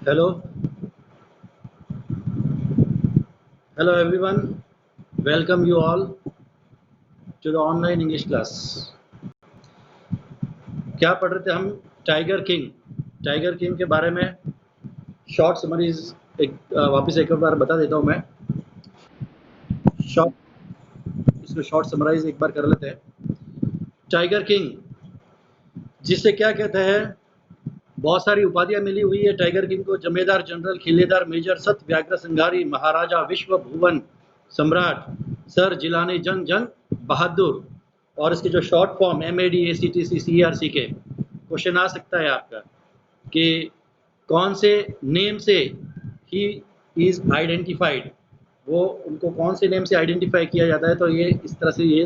Hello, hello everyone. Welcome you all to the online English class. क्या पढ़ रहे थे हम? टाइगर किंग के बारे में शॉर्ट समरीज वापस एक बार बता देता हूँ मैं। इसको शॉर्ट समराइज एक बार कर लेते हैं। टाइगर किंग, जिसे क्या कहते हैं, बहुत सारी उपाधियां मिली हुई है टाइगर किंग को। जमेदार जनरल, खिलेदार मेजर, सत व्याघ्र संघारी, महाराजा, विश्व भुवन सम्राट, सर जिलानी जंग जंग बहादुर। और इसकी जो short form MAD ACTC CRC के क्वेश्चन आ सकता है आपका कि कौन से नेम से ही इज आइडेंटिफाइड, वो उनको कौन से नेम से आइडेंटिफाई किया जाता है। तो ये इस तरह से, ये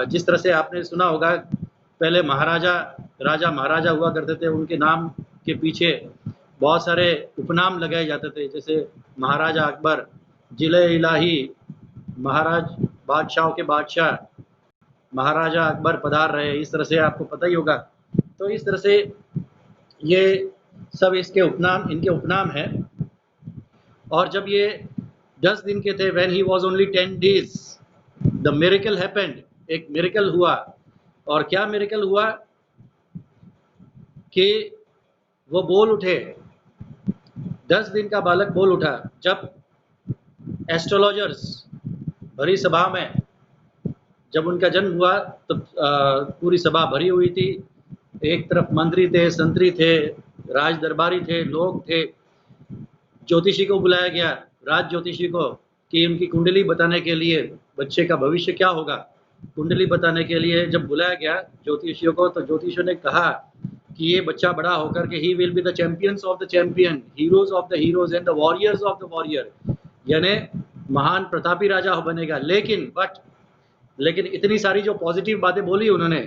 जिस तरह से आपने सुना होगा, पहले राजा महाराजा हुआ करते थे, उनके नाम के पीछे बहुत सारे उपनाम लगाए जाते थे, जैसे महाराजा अकबर, जिले इलाही, महाराज, बादशाहों के बादशाह, महाराजा अकबर पधार रहे, इस तरह से आपको पता ही होगा। तो इस तरह से ये सब इनके उपनाम हैं। और जब ये 10 दिन के थे, when he was only 10 days, the miracle happened, एक मिरेकल हुआ। और क्या मिरेकल हुआ कि वो बोल उठे, 10 दिन का बालक बोल उठा। जब एस्ट्रोलॉजर्स भरी सभा में, जब उनका जन्म हुआ तो पूरी सभा भरी हुई थी। एक तरफ मंत्री थे, संतरी थे, राज दरबारी थे, लोग थे। ज्योतिषी को बुलाया गया, राज ज्योतिषी को, कि उनकी कुंडली बताने के लिए, बच्चे का भविष्य क्या होगा, कुंडली बताने के लिए जब बुलाया गया ज्योतिषियों को, तो ज्योतिषियों ने कहा कि ये बच्चा बड़ा होकर के he will be the champions of the champion, heroes of the heroes and the warriors of the warrior, यानी महान प्रतापी राजा बनेगा। लेकिन इतनी सारी जो पॉजिटिव बातें बोली उन्होंने,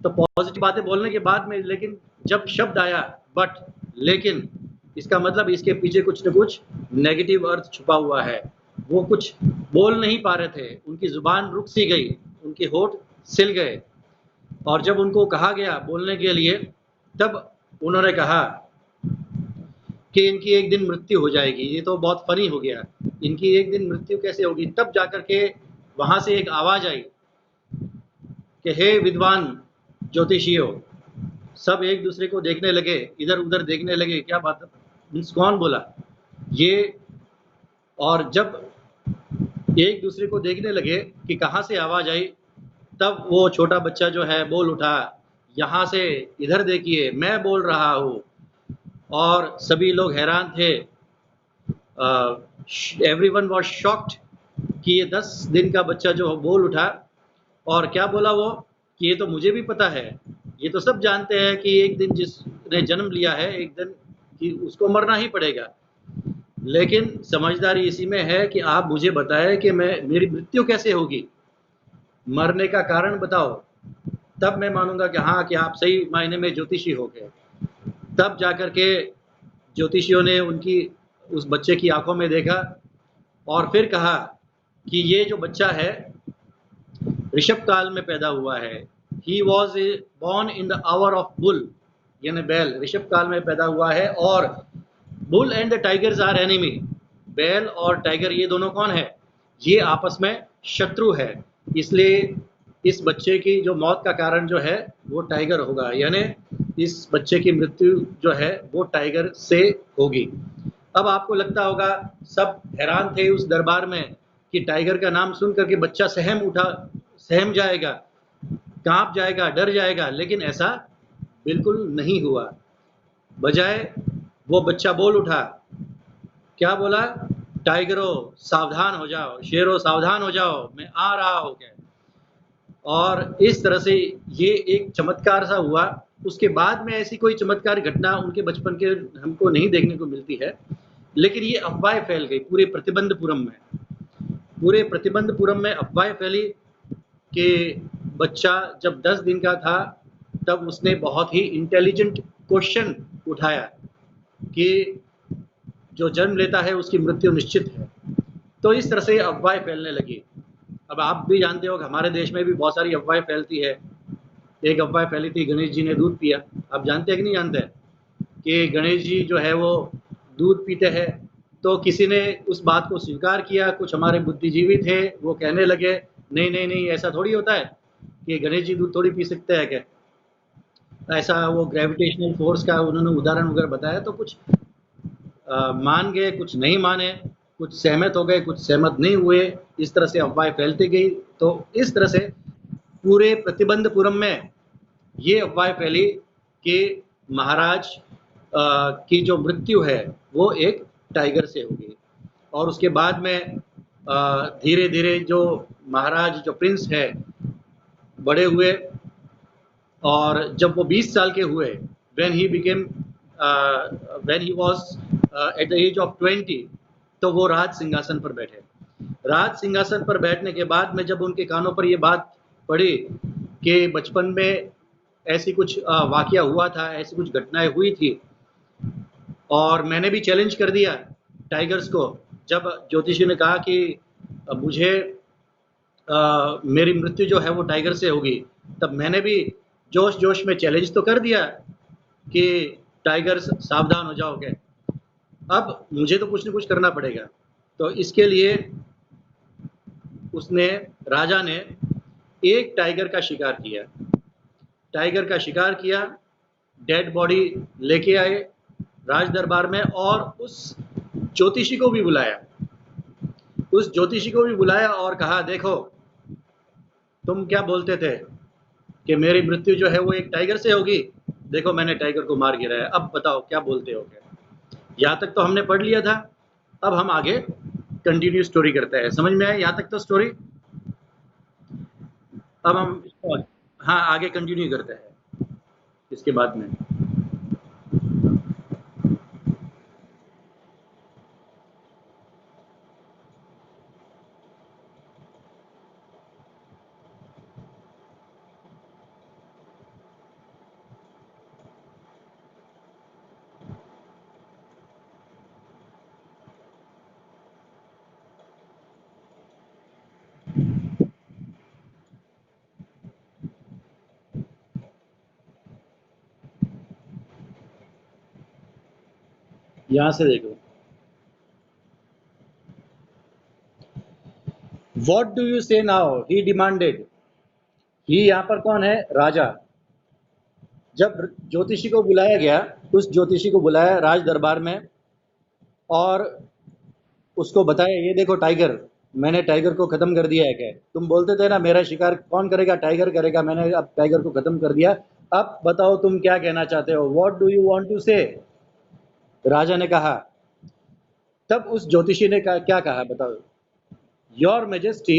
तो पॉजिटिव बातें बोलने के बाद में, लेकिन जब शब्द आया बट, लेकिन, इसका मतलब इसके पीछे कुछ न कुछ नेगेटिव अर्थ छुपा हुआ है। वो कुछ बोल नहीं पा रहे थे, उनकी जुबान रुक सी गई, उनके होठ सिल गए। और जब उनको कहा गया बोलने के लिए, तब उन्होंने कहा कि इनकी एक दिन मृत्यु हो जाएगी। ये तो बहुत फनी हो गया, इनकी एक दिन मृत्यु कैसे होगी। तब जाकर के वहां से एक आवाज आई कि हे विद्वान ज्योतिषियों। सब एक दूसरे को देखने लगे, इधर उधर देखने लगे, क्या बात है, कौन बोला ये। और जब एक दूसरे को देखने लगे कि कहाँ से आवाज आई, तब वो छोटा बच्चा जो है बोल उठा, यहाँ से इधर देखिए, मैं बोल रहा हूँ। और सभी लोग हैरान थे। एवरीवन वाज शॉक्ड कि ये 10 दिन का बच्चा जो बोल उठा। और क्या बोला वो, कि ये तो मुझे भी पता है, ये तो सब जानते हैं कि एक दिन जिसने जन्म लिया है, एक दिन कि उसको मरना ही पड़ेगा। लेकिन समझदारी इसी में है कि आप मुझे बताएं कि मेरी मृत्यु कैसे होगी, मरने का कारण बताओ, तब मैं मानूंगा कि हाँ, कि आप सही मायने में ज्योतिषी हो गए। तब जाकर के ज्योतिषियों ने उस बच्चे की आंखों में देखा और फिर कहा कि ये जो बच्चा है ऋषभ काल में पैदा हुआ है। He was born in the hour of bull, यानी बैल, ऋषभ काल में पैदा हुआ है। और bull and the tigers are enemy, बैल और टाइगर ये दोनों कौन है, ये आपस में शत्रु है। इसलिए इस बच्चे की जो मौत का कारण जो है वो टाइगर होगा, यानी इस बच्चे की मृत्यु जो है वो टाइगर से होगी। अब आपको लगता होगा, सब हैरान थे उस दरबार में कि टाइगर का नाम सुन करके बच्चा सहम जाएगा, कांप जाएगा, डर जाएगा। लेकिन ऐसा बिल्कुल नहीं हुआ। बजाय वो बच्चा बोल उठा, क्या बोला, टाइगरों सावधान हो जाओ, शेरों सावधान हो जाओ, मैं आ रहा हूँ। क्या, और इस तरह से ये एक चमत्कार सा हुआ। उसके बाद में ऐसी कोई चमत्कार घटना उनके बचपन के हमको नहीं देखने को मिलती है। लेकिन ये अफवाहें फैल गई पूरे प्रतिबंधपुरम में अफवाहें फैली कि बच्चा जब 10 दिन का था, तब उसने बहुत ही इंटेलिजेंट क्वेश्चन उठाया कि जो जन्म लेता है उसकी मृत्यु निश्चित है। तो इस तरह से अफवाहें फैलने लगी। अब आप भी जानते हो कि हमारे देश में भी बहुत सारी अफवाहें फैलती है। एक अफवाह फैली थी, गणेश जी ने दूध पिया। आप जानते हैं कि नहीं जानते हैं? कि गणेश जी जो है वो दूध पीते हैं, तो किसी ने उस बात को स्वीकार किया, कुछ हमारे बुद्धिजीवी थे, वो कहने लगे नहीं नहीं नहीं, ऐसा थोड़ी होता है कि गणेश जी दूध थोड़ी पी सकते हैं क्या। ऐसा वो ग्रेविटेशनल फोर्स का उन्होंने उदाहरण वगैरह बताया, तो कुछ मान गए, कुछ नहीं माने, कुछ सहमत हो गए, कुछ सहमत नहीं हुए, इस तरह से अफवाहें फैलती गई। तो इस तरह से पूरे प्रतिबंधपुरम में ये अफवाह फैली कि महाराज की जो मृत्यु है वो एक टाइगर से होगी। और उसके बाद में धीरे धीरे जो महाराज जो प्रिंस है बड़े हुए, और जब वो 20 साल के हुए, when he became when he was at the age of 20, तो वो राज सिंहासन पर बैठे। राज सिंहासन पर बैठने के बाद में जब उनके कानों पर ये बात पड़ी कि बचपन में ऐसी कुछ वाकया हुआ था, ऐसी कुछ घटनाएं हुई थी, और मैंने भी चैलेंज कर दिया टाइगर्स को। जब ज्योतिषी ने कहा कि मुझे मेरी मृत्यु जो है वो टाइगर से होगी, तब मैंने भी जोश जोश में चैलेंज तो कर दिया कि टाइगर्स सावधान हो जाओगे। अब मुझे तो कुछ न कुछ करना पड़ेगा। तो इसके लिए उसने, राजा ने एक टाइगर का शिकार किया। टाइगर का शिकार किया, डेड बॉडी लेके आए राज दरबार में, और उस ज्योतिषी को भी बुलाया। उस ज्योतिषी को भी बुलाया और कहा, देखो तुम क्या बोलते थे कि मेरी मृत्यु जो है वो एक टाइगर से होगी, देखो मैंने टाइगर को मार गिराया, अब बताओ क्या बोलते हो क्या। यहाँ तक तो हमने पढ़ लिया था, अब हम आगे कंटिन्यू स्टोरी करते हैं। समझ में आया यहाँ तक तो स्टोरी? अब हम हाँ आगे कंटिन्यू करते हैं इसके बाद में। यहाँ से देखो, व्हाट डू यू से नाउ, ही डिमांडेड। ही यहाँ पर कौन है? राजा। जब ज्योतिषी को बुलाया गया, उस ज्योतिषी को बुलाया राज दरबार में, और उसको बताया, ये देखो टाइगर, मैंने टाइगर को खत्म कर दिया है। क्या तुम बोलते थे ना मेरा शिकार कौन करेगा? टाइगर करेगा। मैंने अब टाइगर को खत्म कर दिया, अब बताओ तुम क्या कहना चाहते हो, what do you want to say. राजा ने कहा। तब उस ज्योतिषी ने क्या कहा बताओ? Your majesty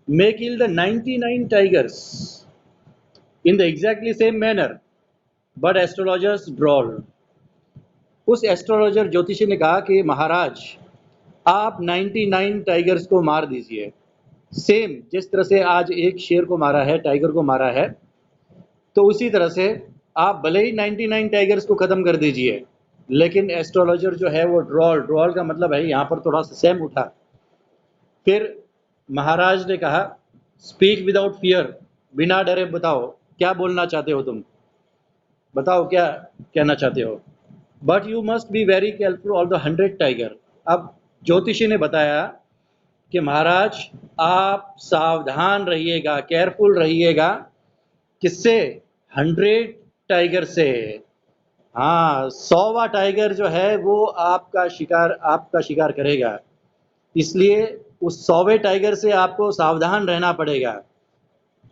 may kill the 99 tigers in the exactly same manner, but astrologers drawl. उस एस्ट्रोलॉजर ज्योतिषी ने कहा कि महाराज आप 99 टाइगर्स को मार दीजिए, सेम जिस तरह से आज एक शेर को मारा है, टाइगर को मारा है, तो उसी तरह से आप भले ही 99 टाइगर्स को खत्म कर दीजिए, लेकिन एस्ट्रोलॉजर जो है वो ड्रॉल, ड्रॉल का मतलब है यहाँ पर थोड़ा सा सहम उठा। फिर महाराज ने कहा, स्पीक विदाउट फियर, बिना डरे बताओ क्या बोलना चाहते हो तुम, बताओ क्या कहना चाहते हो। But you must be very careful of the 100 tiger. अब ज्योतिषी ने बताया कि महाराज आप सावधान रहिएगा, केयरफुल रहिएगा। किससे? 100 टाइगर से। हाँ, 100वां टाइगर जो है वो आपका शिकार करेगा, इसलिए उस 100वें टाइगर से आपको सावधान रहना पड़ेगा।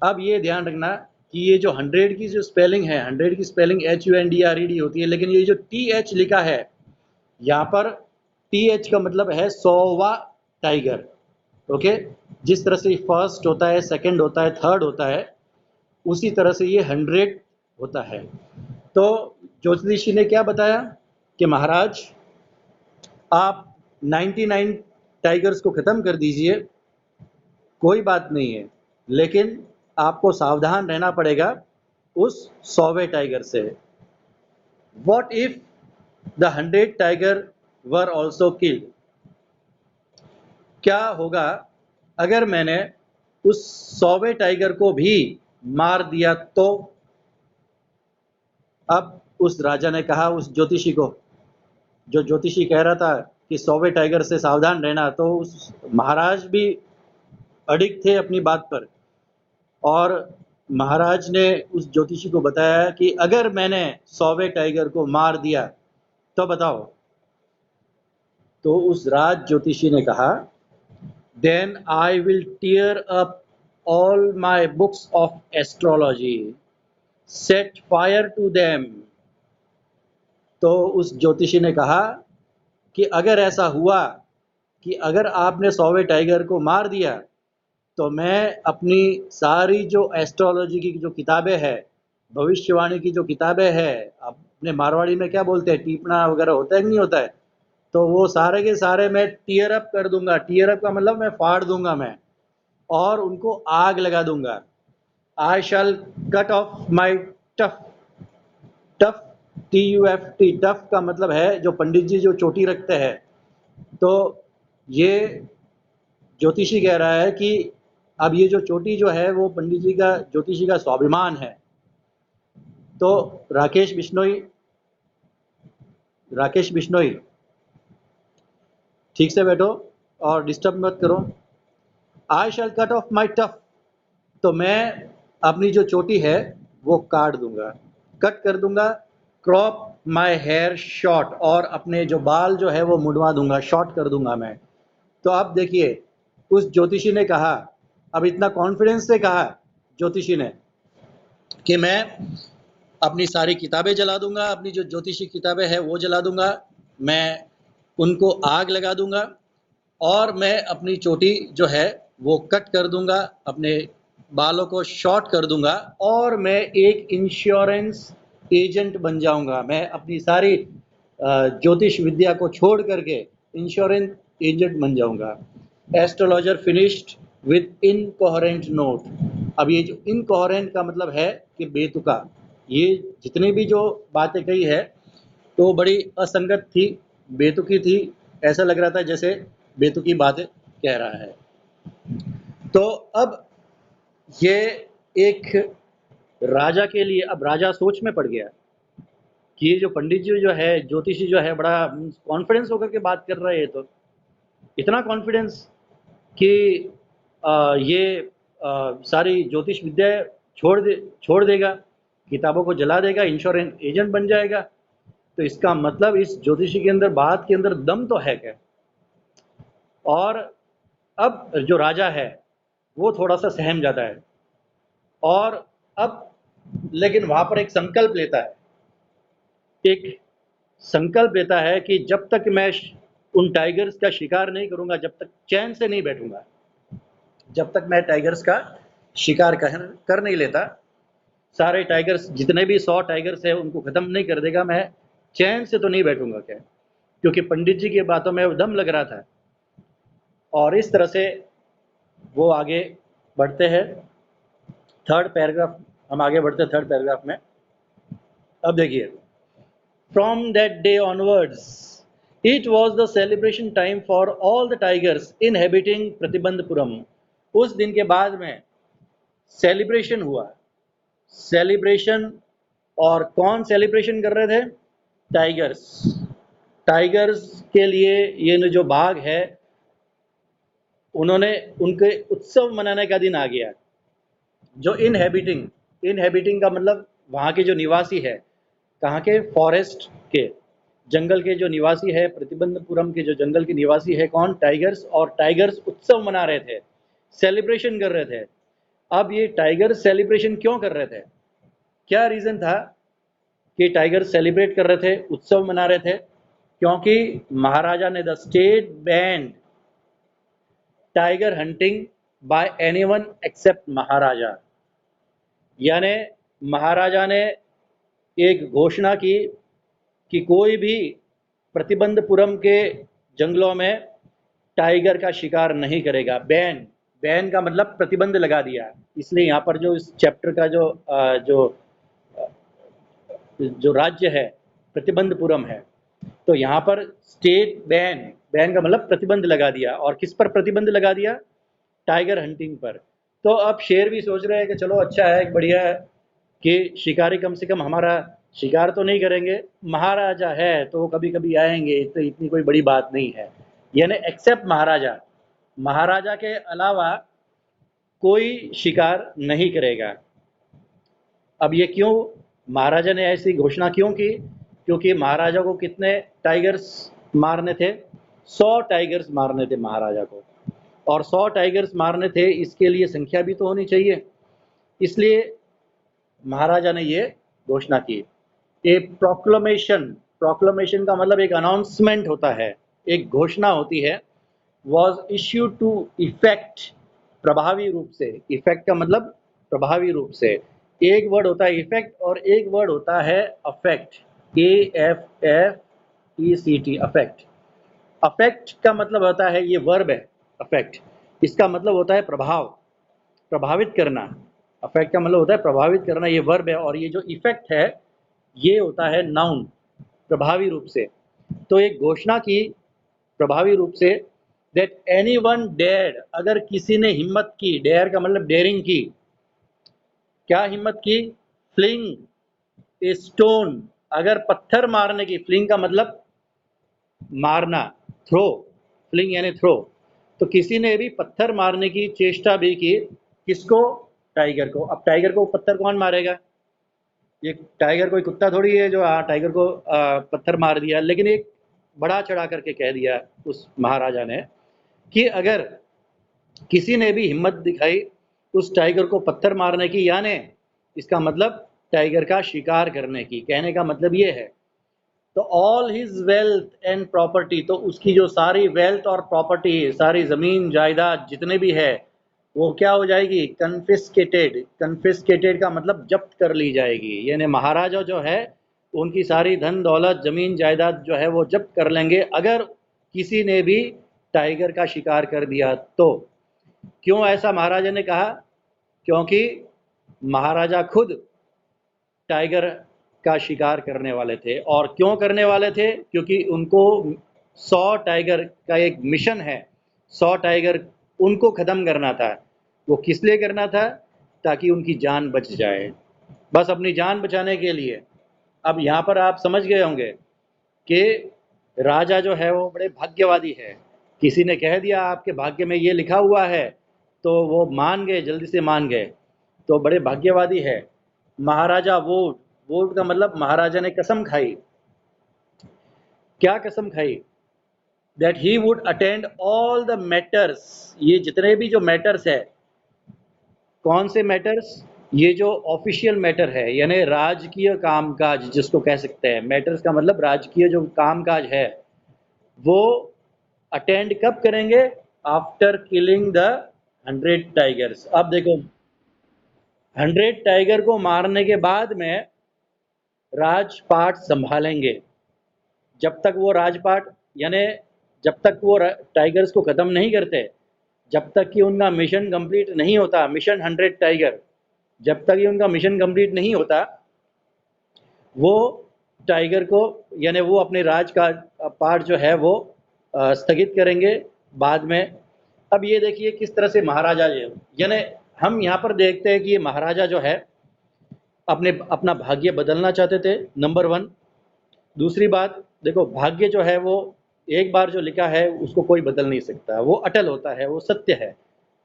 अब ये ध्यान रखना कि ये जो 100 की जो स्पेलिंग है, 100 की स्पेलिंग HUNDRED होती है, लेकिन ये जो TH लिखा है यहाँ पर, TH का मतलब है 100वां टाइगर। ओके, जिस तरह से फर्स्ट होता है, सेकंड होता है, थर्ड होता है, उसी तरह से ये 100 होता है। तो ज्योतिषी ने क्या बताया कि महाराज आप 99 टाइगर्स को खत्म कर दीजिए, कोई बात नहीं है, लेकिन आपको सावधान रहना पड़ेगा उस 100वें टाइगर से। What if the 100 tiger were also killed? क्या होगा अगर मैंने उस 100वें टाइगर को भी मार दिया तो? अब उस राजा ने कहा उस ज्योतिषी को, जो ज्योतिषी कह रहा था कि 100वें टाइगर से सावधान रहना, तो उस महाराज भी अडिग थे अपनी बात पर, और महाराज ने उस ज्योतिषी को बताया कि अगर मैंने 100वें टाइगर को मार दिया तो बताओ। तो उस राज ज्योतिषी ने कहा, then I will tear up all my books of astrology, set fire to them. तो उस ज्योतिषी ने कहा कि अगर ऐसा हुआ कि अगर आपने 100वें टाइगर को मार दिया तो मैं अपनी सारी जो एस्ट्रोलॉजी की जो किताबें हैं, भविष्यवाणी की जो किताबें हैं, अपने मारवाड़ी में क्या बोलते हैं, टीपना वगैरह होता है कि नहीं होता है, तो वो सारे के सारे मैं टीयर अप कर दूंगा। टीयर अप का मतलब मैं फाड़ दूंगा मैं, और उनको आग लगा दूंगा। आई शैल cut of my tough. Tough, TUFT, tough का मतलब है जो पंडित जी जो चोटी रखते हैं। तो ये ज्योतिषी कह रहा है कि अब ये जो चोटी जो है वो पंडित जी का, ज्योतिषी का स्वाभिमान है। तो राकेश बिश्नोई ठीक से बैठो और डिस्टर्ब मत करो। आई शैल कट ऑफ माई टफ, तो मैं अपनी जो चोटी है वो काट दूंगा, कट कर दूंगा। क्रॉप माई हेयर शॉर्ट, और अपने जो बाल जो है वो मुड़वा दूंगा, शॉर्ट कर दूंगा मैं। तो अब देखिए, उस ज्योतिषी ने कहा, अब इतना कॉन्फिडेंस से कहा ज्योतिषी ने कि मैं अपनी सारी किताबें जला दूंगा, अपनी जो ज्योतिषी किताबें हैं वो जला दूंगा, मैं उनको आग लगा दूंगा, और मैं अपनी चोटी जो है वो कट कर दूंगा, अपने बालों को शॉर्ट कर दूंगा, और मैं एक इंश्योरेंस एजेंट बन जाऊंगा। मैं अपनी सारी ज्योतिष विद्या को छोड़ करके इंश्योरेंस एजेंट बन जाऊंगा। Astrologer finished with incoherent note. अब ये जो इनकोहेरेंट का मतलब है कि बेतुका, ये जितनी भी जो बातें कही है तो बड़ी असंगत थी, बेतुकी थी, ऐसा लग रहा था जैसे बेतुकी बातें कह रहा है। तो अब ये एक राजा के लिए, अब राजा सोच में पड़ गया कि ये जो पंडित जी जो है, ज्योतिषी जो है, बड़ा कॉन्फिडेंस होकर के बात कर रहा है। तो इतना कॉन्फिडेंस कि ये सारी ज्योतिष विद्या छोड़ देगा, किताबों को जला देगा, इंश्योरेंस एजेंट बन जाएगा। तो इसका मतलब इस ज्योतिषी के अंदर, बात के अंदर दम तो है क्या? और अब जो राजा है वो थोड़ा सा सहम जाता है, और अब लेकिन वहां पर एक संकल्प लेता है, कि जब तक मैं उन टाइगर्स का शिकार नहीं करूंगा, जब तक चैन से नहीं बैठूंगा, जब तक मैं टाइगर्स का शिकार कर नहीं लेता, सारे टाइगर्स, जितने भी 100 टाइगर्स है उनको खत्म नहीं कर देगा, मैं चैन से तो नहीं बैठूंगा क्या? क्योंकि पंडित जी की बातों में दम लग रहा था। और इस तरह से वो आगे बढ़ते हैं। थर्ड पैराग्राफ, हम आगे बढ़ते हैं थर्ड पैराग्राफ में। अब देखिए, from that day onwards it was the celebration time for all the tigers inhabiting Pratibandapuram. उस दिन के बाद में सेलिब्रेशन हुआ। सेलिब्रेशन, और कौन सेलिब्रेशन कर रहे थे? टाइगर्स। टाइगर्स के लिए ये जो बाघ है, उन्होंने उनके उत्सव मनाने का दिन आ गया। जो इनहेबिटिंग का मतलब वहाँ के जो निवासी है, कहाँ के? फॉरेस्ट के, जंगल के जो निवासी है, प्रतिबंधपुरम के जो जंगल के निवासी है, कौन? टाइगर्स। और टाइगर्स उत्सव मना रहे थे, सेलिब्रेशन कर रहे थे। अब ये टाइगर्स सेलिब्रेशन क्यों कर रहे थे? क्या रीज़न था कि टाइगर्स सेलिब्रेट कर रहे थे, उत्सव मना रहे थे? क्योंकि महाराजा ने the state banned tiger hunting by anyone except Maharaja, यानी महाराजा ने एक घोषणा की कि कोई भी प्रतिबंधपुरम के जंगलों में टाइगर का शिकार नहीं करेगा। बैन का मतलब प्रतिबंध लगा दिया। इसलिए यहाँ पर जो इस चैप्टर का जो राज्य है प्रतिबंधपुरम है, तो यहाँ पर स्टेट बैन का मतलब प्रतिबंध लगा दिया। और किस पर प्रतिबंध लगा दिया? टाइगर हंटिंग पर। तो अब शेर भी सोच रहे हैं कि चलो अच्छा है, बढ़िया है कि शिकारी कम से कम हमारा शिकार तो नहीं करेंगे, महाराजा है तो वो कभी कभी आएंगे, तो इतनी कोई बड़ी बात नहीं है। यानी एक्सेप्ट महाराजा, महाराजा के अलावा कोई शिकार नहीं करेगा। अब ये क्यों, महाराजा ने ऐसी घोषणा क्यों की? क्योंकि महाराजा को कितने टाइगर्स मारने थे? 100 टाइगर्स मारने थे महाराजा को, और 100 टाइगर्स मारने थे, इसके लिए संख्या भी तो होनी चाहिए। इसलिए महाराजा ने ये घोषणा की। ए प्रोक्लेमेशन, प्रोक्लेमेशन का मतलब एक अनाउंसमेंट होता है, एक घोषणा होती है। वॉज इश्यू टू इफेक्ट, प्रभावी रूप से। इफेक्ट का मतलब प्रभावी रूप से। एक वर्ड होता है इफेक्ट और एक वर्ड होता है अफेक्ट, AFFECT, अफेक्ट। अफेक्ट का मतलब होता है, ये वर्ब है अफेक्ट, इसका मतलब होता है प्रभाव, प्रभावित करना। अफेक्ट का मतलब होता है प्रभावित करना, ये वर्ब है। और ये जो इफेक्ट है ये होता है नाउन, प्रभावी रूप से। तो एक घोषणा की प्रभावी रूप से, दैट एनीवन डेयर्ड, अगर किसी ने हिम्मत की, डेयर का मतलब डेयरिंग की, क्या हिम्मत की? फ्लिंग ए स्टोन, अगर पत्थर मारने की, फ्लिंग का मतलब मारना, थ्रो, फ्लिंग यानी थ्रो। तो किसी ने भी पत्थर मारने की चेष्टा भी की, किसको? टाइगर को। अब टाइगर को पत्थर कौन मारेगा? ये टाइगर कोई कुत्ता थोड़ी है जो टाइगर को पत्थर मार दिया। लेकिन एक बड़ा चढ़ा करके कह दिया उस महाराजा ने कि अगर किसी ने भी हिम्मत दिखाई उस टाइगर को पत्थर मारने की, यानी इसका मतलब टाइगर का शिकार करने की, कहने का मतलब ये है। तो all his wealth and property, तो उसकी जो सारी वेल्थ और प्रॉपर्टी, सारी ज़मीन जायदाद जितने भी है, वो क्या हो जाएगी? कन्फिस्केटेड। कन्फिस्केटेड का मतलब जब्त कर ली जाएगी। यानी महाराजा जो है उनकी सारी धन दौलत, ज़मीन जायदाद जो है वो जब्त कर लेंगे अगर किसी ने भी टाइगर का शिकार कर दिया तो। क्यों ऐसा महाराजा ने कहा? क्योंकि महाराजा खुद टाइगर का शिकार करने वाले थे। और क्यों करने वाले थे? क्योंकि उनको 100 टाइगर का एक मिशन है, 100 टाइगर उनको ख़त्म करना था। वो किस लिए करना था? ताकि उनकी जान बच जाए, बस अपनी जान बचाने के लिए। अब यहाँ पर आप समझ गए होंगे कि राजा जो है वो बड़े भाग्यवादी है। किसी ने कह दिया आपके भाग्य में ये लिखा हुआ है, तो वो मान गए, जल्दी से मान गए, तो बड़े भाग्यवादी है। महाराजा वोट, वोट का मतलब महाराजा ने कसम खाई। क्या कसम खाई? That he would attend all the matters, ये जितने भी जो मैटर्स है, कौन से मैटर्स? ये जो ऑफिशियल मैटर है, यानी राजकीय कामकाज जिसको कह सकते हैं। मैटर्स का मतलब राजकीय जो कामकाज है, वो अटेंड कब करेंगे? After killing the 100 tigers. अब देखो, 100 टाइगर को मारने के बाद में राजपाट संभालेंगे। जब तक वो राजपाट, यानी जब तक वो टाइगर्स को ख़त्म नहीं करते, जब तक कि उनका मिशन कंप्लीट नहीं होता, मिशन 100 टाइगर, जब तक ये उनका मिशन कंप्लीट नहीं होता, वो टाइगर को, यानी वो अपने राज का पार्ट जो है वो स्थगित करेंगे बाद में। अब ये देखिए किस तरह से महाराजा, यानी हम यहाँ पर देखते हैं कि ये महाराजा जो है अपना भाग्य बदलना चाहते थे, नंबर 1। दूसरी बात देखो, भाग्य जो है वो एक बार जो लिखा है उसको कोई बदल नहीं सकता, वो अटल होता है, वो सत्य है।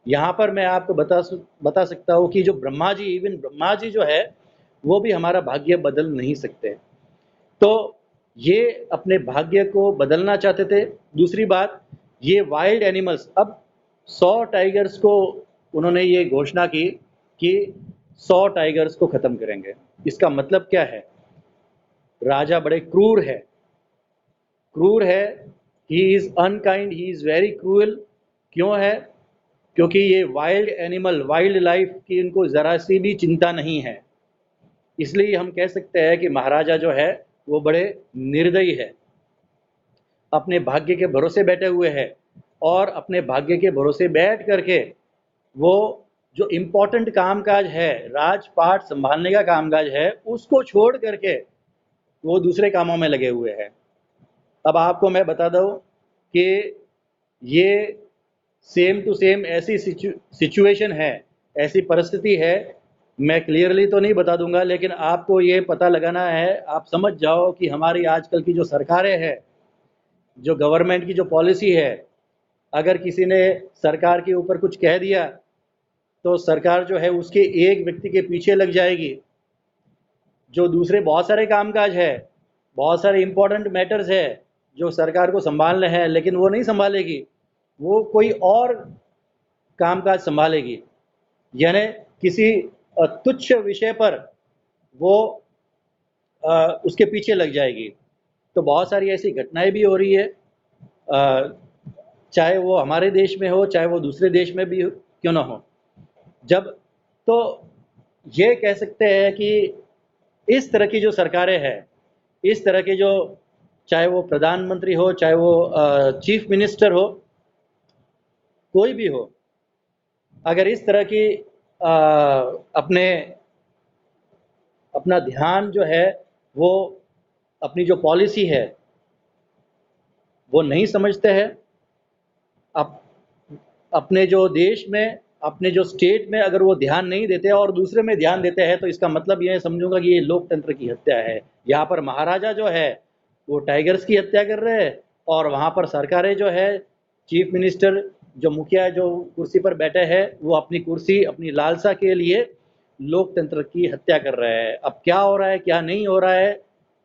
यहाँ पर मैं आपको बता सकता हूँ कि जो ब्रह्मा जी, इवन ब्रह्मा जी जो है वो भी हमारा भाग्य बदल नहीं सकते। तो ये अपने भाग्य को बदलना चाहते थे। दूसरी बात, ये वाइल्ड एनिमल्स, अब 100 टाइगर्स को उन्होंने ये घोषणा की कि 100 टाइगर्स को ख़त्म करेंगे। इसका मतलब क्या है? राजा बड़े क्रूर है, क्रूर है, he is unkind, he is very cruel. क्यों है? क्योंकि ये वाइल्ड एनिमल, वाइल्ड लाइफ की इनको ज़रा सी भी चिंता नहीं है। इसलिए हम कह सकते हैं कि महाराजा जो है वो बड़े निर्दयी है, अपने भाग्य के भरोसे बैठे हुए हैं। और अपने भाग्य के भरोसे बैठ करके वो जो इम्पोर्टेंट कामकाज है, राजपाट संभालने का कामकाज है, उसको छोड़ करके वो दूसरे कामों में लगे हुए हैं। अब आपको मैं बता दूं कि ये सेम टू सेम ऐसी सिचुएशन है, ऐसी परिस्थिति है मैं क्लियरली तो नहीं बता दूंगा, लेकिन आपको ये पता लगाना है, आप समझ जाओ कि हमारी आजकल की जो सरकारें हैं, जो गवर्नमेंट की जो पॉलिसी है, अगर किसी ने सरकार के ऊपर कुछ कह दिया तो सरकार जो है उसके एक व्यक्ति के पीछे लग जाएगी। जो दूसरे बहुत सारे कामकाज है, बहुत सारे इंपॉर्टेंट मैटर्स है जो सरकार को संभालने हैं, लेकिन वो नहीं संभालेगी, वो कोई और कामकाज संभालेगी। यानी किसी तुच्छ विषय पर वो उसके पीछे लग जाएगी। तो बहुत सारी ऐसी घटनाएं भी हो रही है, चाहे वो हमारे देश में हो, चाहे वो दूसरे देश में भी क्यों ना हो। जब तो ये कह सकते हैं कि इस तरह की जो सरकारें हैं, इस तरह के जो, चाहे वो प्रधानमंत्री हो, चाहे वो चीफ मिनिस्टर हो, कोई भी हो, अगर इस तरह की अपने अपना ध्यान जो है वो अपनी जो पॉलिसी है वो नहीं समझते हैं, अप, अपने जो देश में, अपने जो स्टेट में अगर वो ध्यान नहीं देते और दूसरे में ध्यान देते हैं, तो इसका मतलब ये समझूंगा कि ये लोकतंत्र की हत्या है। यहाँ पर महाराजा जो है वो टाइगर्स की हत्या कर रहे हैं, और वहाँ पर सरकारें जो है, चीफ मिनिस्टर जो मुखिया जो कुर्सी पर बैठे हैं, वो अपनी कुर्सी, अपनी लालसा के लिए लोकतंत्र की हत्या कर रहे हैं। अब क्या हो रहा है, क्या नहीं हो रहा है,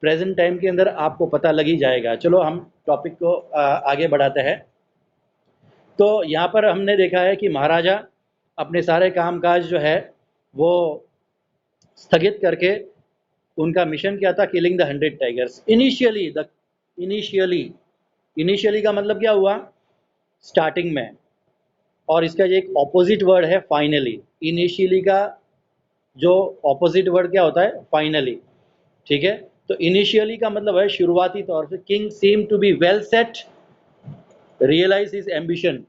प्रेजेंट टाइम के अंदर आपको पता लग ही जाएगा। चलो हम टॉपिक को आगे बढ़ाते हैं। तो यहाँ पर हमने देखा है कि महाराजा अपने सारे कामकाज जो है वो स्थगित करके, उनका मिशन क्या था, killing the 100 tigers. Initially initially का मतलब क्या हुआ, स्टार्टिंग में, और इसका जो एक ऑपोजिट वर्ड है फाइनली। इनिशियली का जो ऑपोजिट वर्ड क्या होता है, फाइनली। ठीक है, तो इनिशियली का मतलब है शुरुआती तौर से। King seem to be well set, realise his ambition.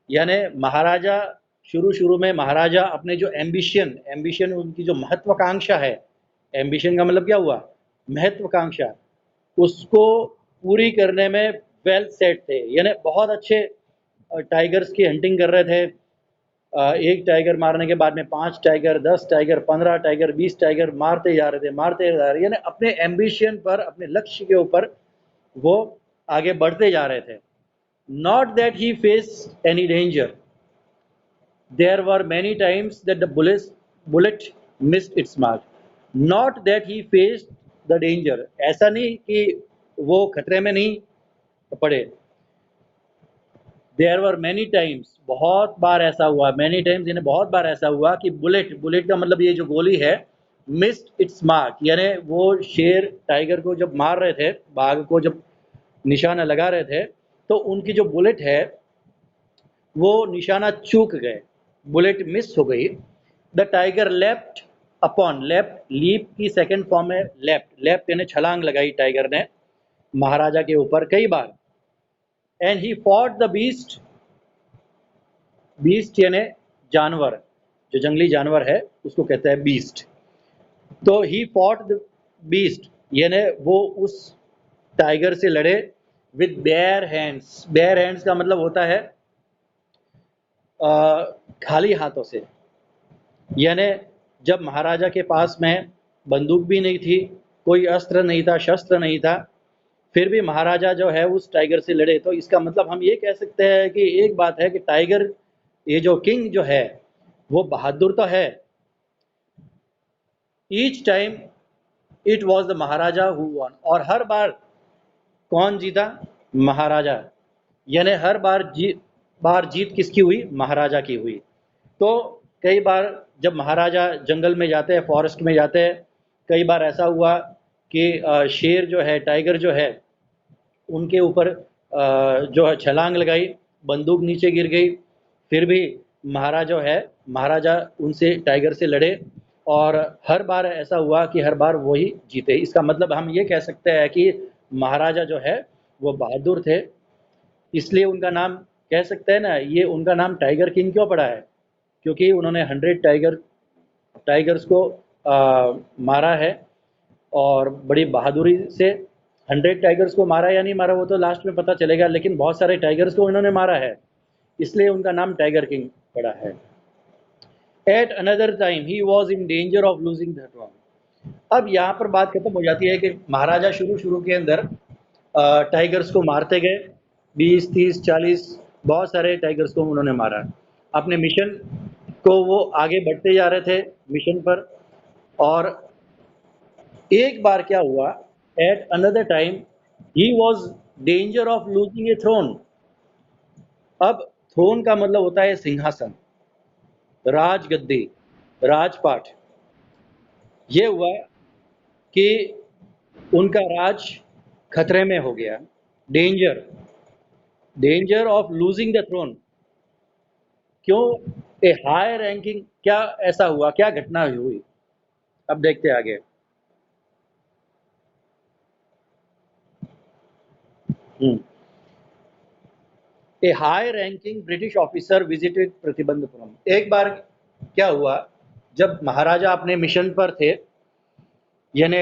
यानी महाराजा शुरू शुरू में, महाराजा अपने जो एम्बिशन उनकी जो महत्वाकांक्षा है, एम्बिशन का मतलब क्या हुआ, महत्वाकांक्षा, उसको पूरी करने में वेल सेट थे। यानी बहुत अच्छे टाइगर्स की हंटिंग कर रहे थे। एक टाइगर मारने के बाद में 5 टाइगर, 10 टाइगर, 15 टाइगर, 20 टाइगर मारते जा रहे थे, मारते जा रहे, यानी अपने एम्बिशन पर, अपने लक्ष्य के ऊपर वो आगे बढ़ते जा रहे थे। Not that he faced any danger. There were many times that the bullet missed its mark. Not that he faced the danger. ऐसा नहीं कि वो खतरे में नहीं पड़े। There were many times, बहुत बार ऐसा हुआ, many times यानी बहुत बार ऐसा हुआ कि बुलेट का मतलब ये जो गोली है, missed its mark, यानी वो शेर टाइगर को जब मार रहे थे, बाघ को जब निशाना लगा रहे थे, तो उनकी जो बुलेट है वो निशाना चूक गए, बुलेट मिस हो गई। The tiger leapt upon, leapt leap की सेकंड फॉर्म है लेफ्ट यानी छलांग लगाई टाइगर ने महाराजा के ऊपर कई बार। And he fought the beast, beast यानी जानवर, जो जंगली जानवर है उसको कहते हैं बीस्ट। तो ही फॉट द बीस्ट यानी वो उस टाइगर से लड़े with bare hands. Bare hands का मतलब होता है खाली हाथों से। यानी जब महाराजा के पास में बंदूक भी नहीं थी, कोई अस्त्र नहीं था, शस्त्र नहीं था, फिर भी महाराजा जो है उस टाइगर से लड़े। तो इसका मतलब हम ये कह सकते हैं कि एक बात है कि टाइगर, ये जो किंग जो है वो बहादुर तो है। Each time it was the Maharaja who won, और हर बार कौन जीता, महाराजा। यानी हर बार जीत किसकी हुई, महाराजा की हुई। तो कई बार जब महाराजा जंगल में जाते हैं, फॉरेस्ट में जाते हैं, कई बार ऐसा हुआ कि शेर जो है, टाइगर जो है, उनके ऊपर जो है छलांग लगाई, बंदूक नीचे गिर गई, फिर भी महाराजा उनसे, टाइगर से लड़े, और हर बार ऐसा हुआ कि हर बार वही जीते। इसका मतलब हम ये कह सकते हैं कि महाराजा जो है वो बहादुर थे, इसलिए उनका नाम, कह सकते हैं ना, ये उनका नाम टाइगर किंग क्यों पड़ा है, क्योंकि उन्होंने 100 टाइगर्स को मारा है, और बड़ी बहादुरी से। 100 टाइगर्स को मारा या नहीं मारा वो तो लास्ट में पता चलेगा, लेकिन बहुत सारे टाइगर्स को इन्होंने मारा है, इसलिए उनका नाम टाइगर किंग पड़ा है। At another time he was in danger of losing the throne. अब यहाँ पर बात खत्म हो जाती है कि महाराजा शुरू शुरू के अंदर टाइगर्स को मारते गए, 20, 30, 40 बहुत सारे टाइगर्स को उन्होंने मारा। अपने मिशन को वो आगे बढ़ते जा रहे थे मिशन पर, और एक बार क्या हुआ, at another time he was danger of losing a throne. अब थ्रोन का मतलब होता है सिंहासन, राजगद्दी, राजपाट। ये हुआ कि उनका राज खतरे में हो गया। Danger, danger of losing the throne. क्यों? ए हाई रैंकिंग, क्या ऐसा हुआ, क्या घटना हुई, अब देखते हैं आगे। A high ranking British officer visited Pratibandhapuram. एक बार क्या हुआ, जब महाराजा अपने मिशन पर थे, यानी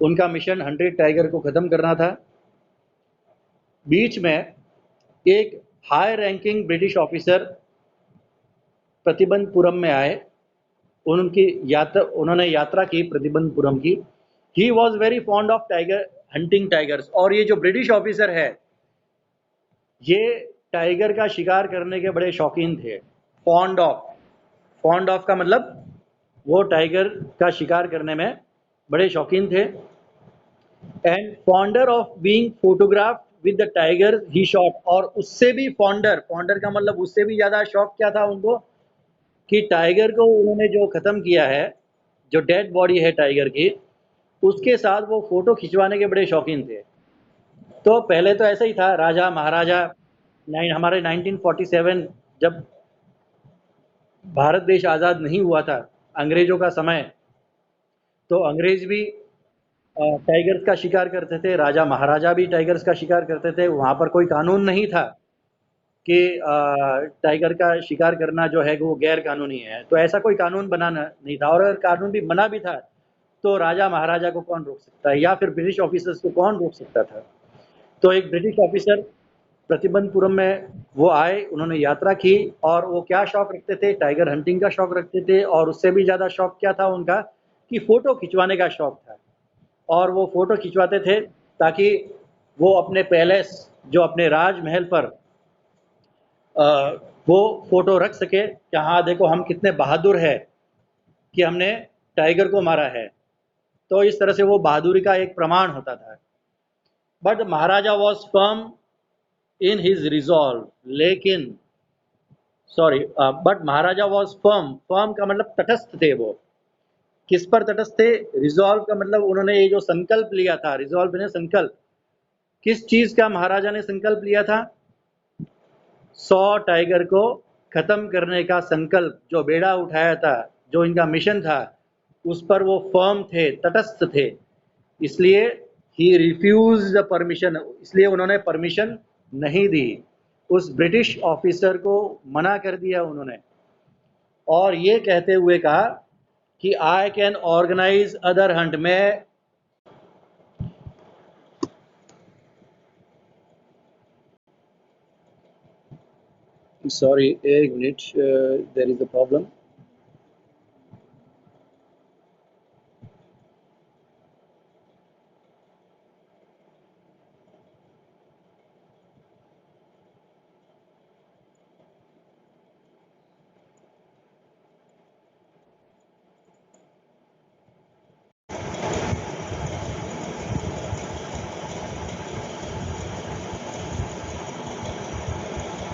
उनका मिशन 100 टाइगर को ख़त्म करना था, बीच में एक high ranking British officer Pratibandapuram में आए। उन्होंने यात्रा की प्रतिबंधपुरम की। He was very fond of tiger, hunting tigers. और ये जो ब्रिटिश ऑफिसर है, ये टाइगर का शिकार करने के बड़े शौकीन थे। फॉन्ड ऑफ, फॉन्ड ऑफ का मतलब वो टाइगर का शिकार करने में बड़े शौकीन थे। And fonder of being photograph with the tiger he shot. और उससे भी फॉन्डर, फॉन्डर का मतलब उससे भी ज़्यादा शौक क्या था उनको, कि टाइगर को उन्होंने जो ख़त्म किया है, जो डेड बॉडी है टाइगर की, उसके साथ वो फ़ोटो खिंचवाने के बड़े शौकीन थे। तो पहले तो ऐसा ही था, राजा महाराजा। हमारे 1947 जब भारत देश आज़ाद नहीं हुआ था, अंग्रेज़ों का समय, तो अंग्रेज़ भी टाइगर्स का शिकार करते थे, राजा महाराजा भी टाइगर्स का शिकार करते थे। वहाँ पर कोई कानून नहीं था कि टाइगर का शिकार करना जो है वो गैर कानूनी है। तो ऐसा कोई कानून बनाना नहीं था, और अगर कानून भी बना भी था तो राजा महाराजा को कौन रोक सकता है, या फिर ब्रिटिश ऑफिसर्स को कौन रोक सकता था। तो एक ब्रिटिश ऑफिसर प्रतिबंधपुरम में वो आए, उन्होंने यात्रा की, और वो क्या शौक रखते थे, टाइगर हंटिंग का शौक रखते थे। और उससे भी ज़्यादा शौक क्या था उनका, कि फ़ोटो खिंचवाने का शौक था। और वो फ़ोटो खिंचवाते थे ताकि वो अपने पैलेस, जो अपने राजमहल पर वो फ़ोटो रख सके कि हाँ देखो हम कितने बहादुर हैं कि हमने टाइगर को मारा है। तो इस तरह से वो बहादुरी का एक प्रमाण होता था। But Maharaja was firm in his resolve, लेकिन sorry, but Maharaja was firm, firm का मतलब तटस्थ थे वो। किस पर तटस्थ थे? रिजॉल्व का मतलब उन्होंने ये जो संकल्प लिया था, रिजॉल्व ने संकल्प, किस चीज़ का महाराजा ने संकल्प लिया था? 100 टाइगर को ख़त्म करने का संकल्प, जो बेड़ा उठाया था, जो इनका मिशन था, उस पर वो फर्म थे, तटस्थ थे। इसलिए ही रिफ्यूज द परमिशन, इसलिए उन्होंने परमिशन नहीं दी। उस ब्रिटिश ऑफिसर को मना कर दिया उन्होंने, और ये कहते हुए कहा कि I can organise other hunt. में सॉरी, एक minute, there is a problem.